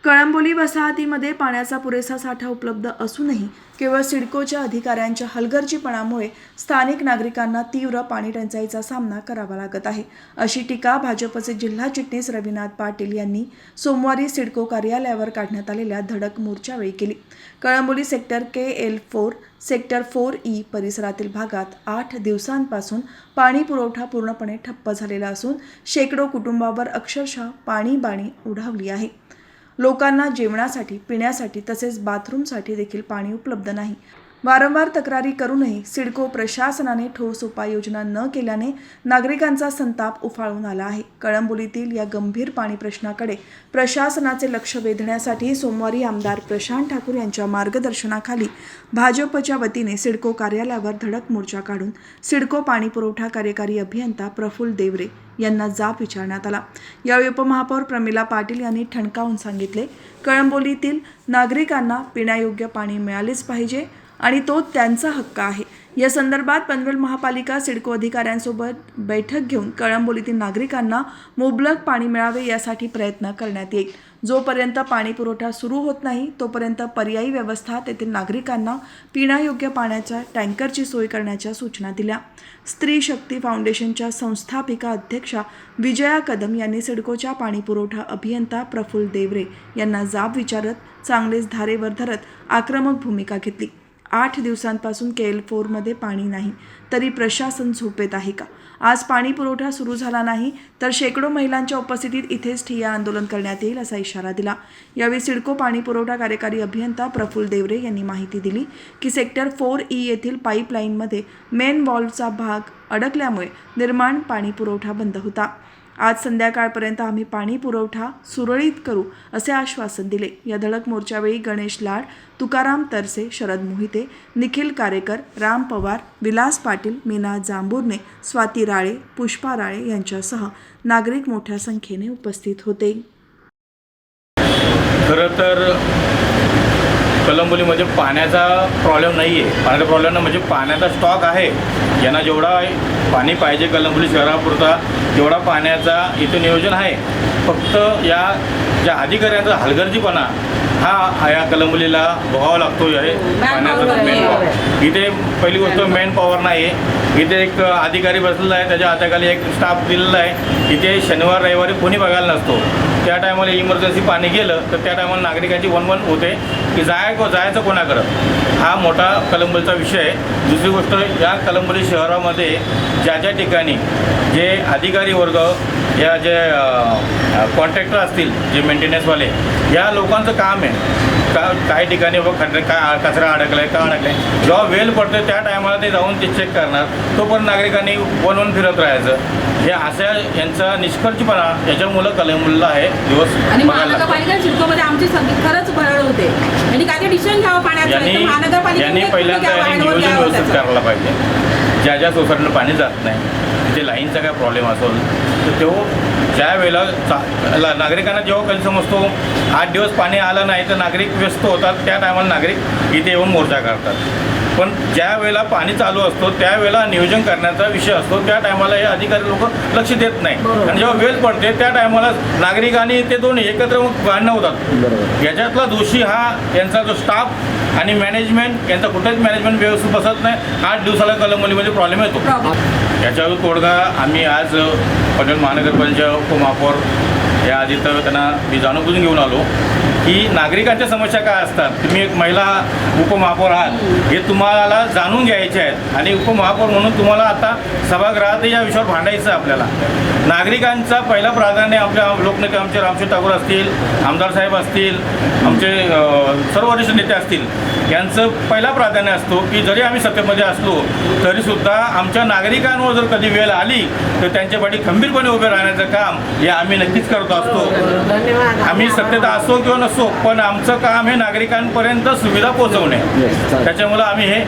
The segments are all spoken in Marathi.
कळंबोली वसाहतीमध्ये पाण्याचा पुरेसा साठा उपलब्ध असूनही केवळ सिडकोच्या अधिकाऱ्यांच्या हलगर्जीपणामुळे स्थानिक नागरिकांना तीव्र पाणी टंचाईचा सामना करावा लागत आहे, अशी टीका भाजपचे जिल्हा चिटणीस रविनाथ पाटील यांनी सोमवारी सिडको कार्यालयावर काढण्यात आलेल्या धडक मोर्चावेळी केली। Kalamboli sector KL4 sector 4E परिसरातील भागात 8 दिवसांपासून पाणी पुरवठा पूर्णपणे ठप्प झालेला असून शेकडो कुटुंबावर अक्षरशः पाणीबाणी उडावली आहे। लोकांना जेवणासाठी, पिण्यासाठी तसेच बाथरूमसाठी देखील पाणी उपलब्ध नाही। वारंवार तक्रारी करूनही सिडको प्रशासनाने ठोस उपाययोजना न केल्याने नागरिकांचा संताप उफाळून आला आहे। कळंबोलीतील या गंभीर पाणी प्रश्नाकडे प्रशासनाचे लक्ष वेधण्यासाठी सोमवारी आमदार प्रशांत ठाकूर यांच्या मार्गदर्शनाखाली भाजपच्या वतीने सिडको कार्यालयावर धडक मोर्चा काढून सिडको पाणी पुरवठा कार्यकारी अभियंता प्रफुल्ल देवरे यांना जाब विचारण्यात आला। यावेळी उपमहापौर प्रमिला पाटील यांनी ठणकावून सांगितले, कळंबोलीतील नागरिकांना पिण्यायोग्य पाणी मिळालेच पाहिजे आणि तो त्यांचा हक्क आहे। या संदर्भात पनवेल महापालिका सिडको अधिकाऱ्यांसोबत बैठक घेऊन कळंबोलीतील नागरिकांना मुबलक पाणी मिळावे यासाठी प्रयत्न करण्यात येईल। जोपर्यंत पाणी पुरवठा सुरू होत नाही तोपर्यंत पर्यायी व्यवस्था तेथील नागरिकांना पिण्यायोग्य पाण्याच्या टँकरची सोय करण्याच्या सूचना दिल्या। स्त्री शक्ती फाउंडेशनच्या संस्थापिका अध्यक्षा विजया कदम यांनी सिडकोच्या पाणी पुरवठा अभियंता प्रफुल्ल देवरे यांना जाब विचारत चांगलेच धारेवर धरत आक्रमक भूमिका घेतली। 8 दिवसांपासून KL4 मध्ये पाणी नाही तरी प्रशासन झोपेत आहे का? आज पाणी पुरवठा सुरू झाला नाही तर शेकडो महिलांच्या उपस्थितीत इथेच ठिय्या आंदोलन करण्यात येईल असा इशारा दिला। यावेळी सिडको पाणी पुरवठा कार्यकारी अभियंता प्रफुल्ल देवरे यांनी माहिती दिली की सेक्टर 4E येथील पाईपलाईनमध्ये मेन वॉल्वचा भाग अडकल्यामुळे निर्माण पाणी पुरवठा बंद होता। आज संध्याकाळपर्यंत आम्ही पाणी पुरवठा सुरळीत करू असे आश्वासन दिले। या धडक मोर्चावेळी गणेश लाड, तुकाराम तरसे, शरद मोहिते, निखिल कारेकर, राम पवार, विलास पाटील, मीना जांबुर्णे, स्वाती राळे, पुष्पा राळे यांच्यासह नागरिक मोठ्या संख्येने उपस्थित होते। खरं तर कळंबोलीमध्ये पाण्याचा प्रॉब्लेम नाही आहे। पाण्याचा प्रॉब्लेम ना म्हणजे पाण्याचा स्टॉक आहे। यांना जेवढा पाणी पाहिजे कळंबोली शहरापुरता तेवढा पाण्याचा इथे नियोजन आहे। फक्त या ज्या अधिकाऱ्यांचा हलगर्जीपणा हा या कळंबोलीला भोगावा लागतो आहे। पाण्याचा मेन पॉवर इथे पहिली गोष्ट मेन पॉवर नाही आहे। इथे एक अधिकारी बसलेला आहे, त्याच्या हाताखाली एक स्टाफ दिलेला आहे। इथे शनिवार रविवारी कोणी बघायला नसतो। त्या टायमाला इमर्जन्सी पाणी गेलं तर त्या टायमाला नागरिकांची वणवण होते की जायचं कोणाकडं, हा मोठा कळंबोलीचा विषय आहे। दुसरी गोष्ट, या कळंबोली शहरामध्ये ज्या ठिकाणी जे अधिकारी वर्ग, या जे कॉन्ट्रॅक्टर असतील, जे मेंटेनन्सवाले, या लोकांचं काम आहे काही ठिकाणी कचरा अडकला आहे का अडकला आहे, जेव्हा वेळ पडतो त्या टायमाला ते जाऊन ते चेक करणार, तोपर्यंत नागरिकांनी वणवण फिरत राहायचं। हे अशा यांचा निष्कर्षपणा याच्यामुळं कळंबोलीला आहे दिवस। आणि महानगरपालिका सिडकोमध्ये आमची खरंच भरड होते आणि काय डिसिजन घ्यावं पाण्याचं। यांनी पहिल्यांदा नियोजन व्यवस्थित करायला पाहिजे। ज्या सोसायटीला पाणी जात नाही तिथे लाईनचा काय प्रॉब्लेम असेल तर तो ज्या वेळेला नागरिकांना जेव्हा कधी समजतो 8 दिवस पाणी आलं नाही तर नागरिक व्यस्त होतात, त्या टायमाला नागरिक इथे येऊन मोर्चा करतात। पण ज्या वेळेला पाणी चालू असतो त्यावेळेला नियोजन करण्याचा विषय असतो, त्या टायमाला हे अधिकारी लोक लक्ष देत नाही आणि जेव्हा वेळ पडते त्या टायमाला नागरिक आणि ते दोन्ही एकत्र भांडणं होतात। याच्यातला दोषी हा यांचा जो स्टाफ आणि मॅनेजमेंट, यांचा कुठेच मॅनेजमेंट व्यवस्थित बसत नाही। 8 दिवसाला कळंबोलीमध्ये प्रॉब्लेम येतो। याच्यावर तोडगा आम्ही आज पनवेल महानगरपालिकेच्या उपमहापौर या आधी तर त्यांना मी जाणून बुजून घेऊन आलो की नागरिकांच्या समस्या काय असतात। तुम्ही एक महिला उपमहापौर आहात, हे तुम्हाला जाणून घ्यायचे आहेत आणि उपमहापौर म्हणून तुम्हाला आता सभागृहात या विषयावर भांडायचं आपल्याला। नागरिकांचा पहिला प्राधान्य आपल्या लोकनेते आमचे रामशेठ ठाकूर असतील, आमदार साहेब असतील, आमचे सर्व वरिष्ठ नेते असतील, यांचं पहिला प्राधान्य असतो की जरी आम्ही सत्तेमध्ये असलो तरीसुद्धा आमच्या नागरिकांवर जर कधी वेळ आली तर त्यांच्या पाठी खंबीरपणे उभे राहण्याचं काम हे आम्ही नक्कीच करत असतो। आम्ही सत्तेत असो किंवा नसो पण आमचं काम हे नागरिकांपर्यंत सुविधा पोहोचवणे। त्याच्यामुळं आम्ही हे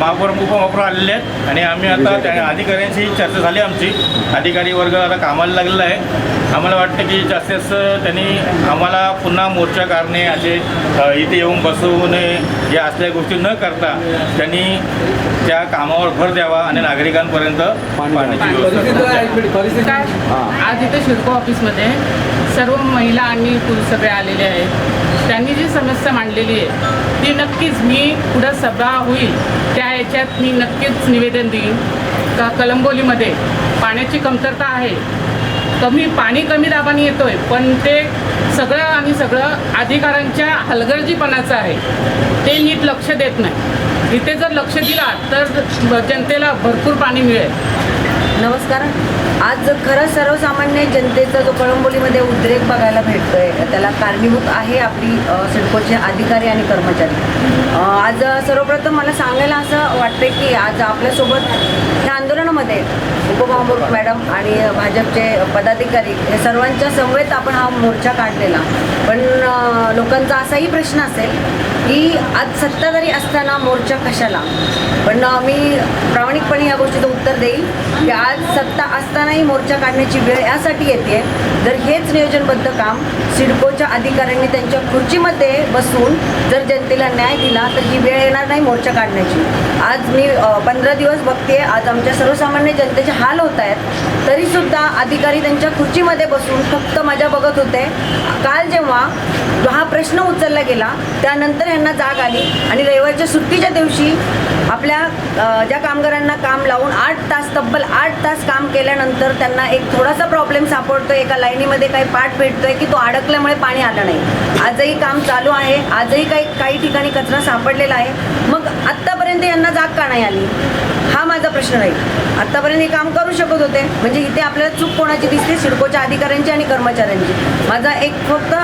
महापौर उपमहापौर आलेले आहेत आणि आम्ही आता त्या अधिकाऱ्यांशी चर्चा झाली आमची। अधिकारी वर्ग आता कामाला लागलेला आहे। आम्हाला वाटतं की जास्तीत जास्त त्यांनी आम्हाला पुन्हा मोर्चा काढणे, असे इथे येऊन बसवणे या असल्या गोष्टी न करता त्यांनी त्या कामावर भर द्यावा आणि नागरिकांपर्यंत पाण्याची व्यवस्था। आज इथे सिडको ऑफिसमध्ये सर्व महिला आणि पुरुष सगळे आलेले आहेत. त्यांनी जी समस्या मांडलेली आहे ती नक्कीच मी पुढं सभा होईल त्या याच्यात मी नक्कीच निवेदन देईन का कळंबोलीमध्ये पाण्याची कमतरता आहे. पाणी कमी दाबाने येतो आहे, पण ते सगळं अधिकाऱ्यांच्या हलगर्जीपणाचं आहे. ते नीट लक्ष देत नाही. इथे जर लक्ष दिला तर जनतेला भरपूर पाणी मिळेल. नमस्कार. आज खरं सर्वसामान्य जनतेचा जो कळंबोलीमध्ये उद्रेक बघायला भेटतोय त्याला कारणीभूत आहे आपली सिडकोचे अधिकारी आणि कर्मचारी. आज सर्वप्रथम मला सांगायला असं वाटतं की आज आपल्यासोबत ह्या आंदोलनामध्ये उपमहापौर मॅडम आणि भाजपचे पदाधिकारी हे सर्वांच्या समवेत आपण हा मोर्चा काढलेला. पण लोकांचा असाही प्रश्न असेल की आज सत्ताधारी असताना मोर्चा कशाला. पण मी प्रामाणिकपणे या गोष्टीचं उत्तर देईल की आज सत्ता असतानाही मोर्चा काढण्याची वेळ यासाठी येते जर हेच नियोजनबद्ध काम सिडकोच्या अधिकाऱ्यांनी त्यांच्या खुर्चीमध्ये बसून जर जनतेला न्याय दिला तर ही वेळ येणार नाही मोर्चा काढण्याची. आज मी 15 दिवस बघते आज आमच्या सर्वसामान्य जनतेचे हाल होत आहेत तरीसुद्धा अधिकारी त्यांच्या खुर्चीमध्ये बसून फक्त मजा बघत होते. काल जेव्हा हा प्रश्न उचलला गेला त्यानंतर यांना जाग आली आणि रविवारच्या सुट्टीच्या दिवशी आपल्या ज्या कामगारांना काम लावून तब्बल 8 तास काम केल्यानंतर त्यांना एक थोडासा प्रॉब्लेम सापडतो. एका लाईनीमध्ये काही पाठ भेटतोय की तो अडकल्यामुळे पाणी आलं नाही. आजही काम चालू आहे. आजही काही ठिकाणी कचरा सापडलेला आहे. मग आत्तापर्यंत यांना जाग का नाही आली हा माझा प्रश्न राहील. आत्तापर्यंत हे काम करू शकत होते. म्हणजे इथे आपल्याला चूक कोणाची दिसते सिडकोच्या अधिकाऱ्यांची आणि कर्मचाऱ्यांची. माझा फक्त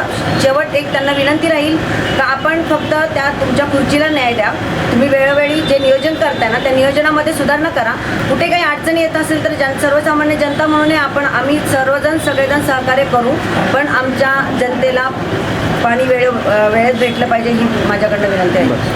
शेवट त्यांना विनंती राहील का आपण फक्त त्या तुमच्या खुर्चीला न्याय द्या. तुम्ही वेळोवेळी जे नियोजन करताय ना त्या नियोजनामध्ये सुधारणा करा. कुठे काही अडचणी येत असेल तर सर्वसामान्य जनता म्हणून आम्ही सगळेजण सहकार्य करू. पण आमच्या जनतेला पाणी वेळेत भेटलं पाहिजे ही माझ्याकडनं विनंती आहे.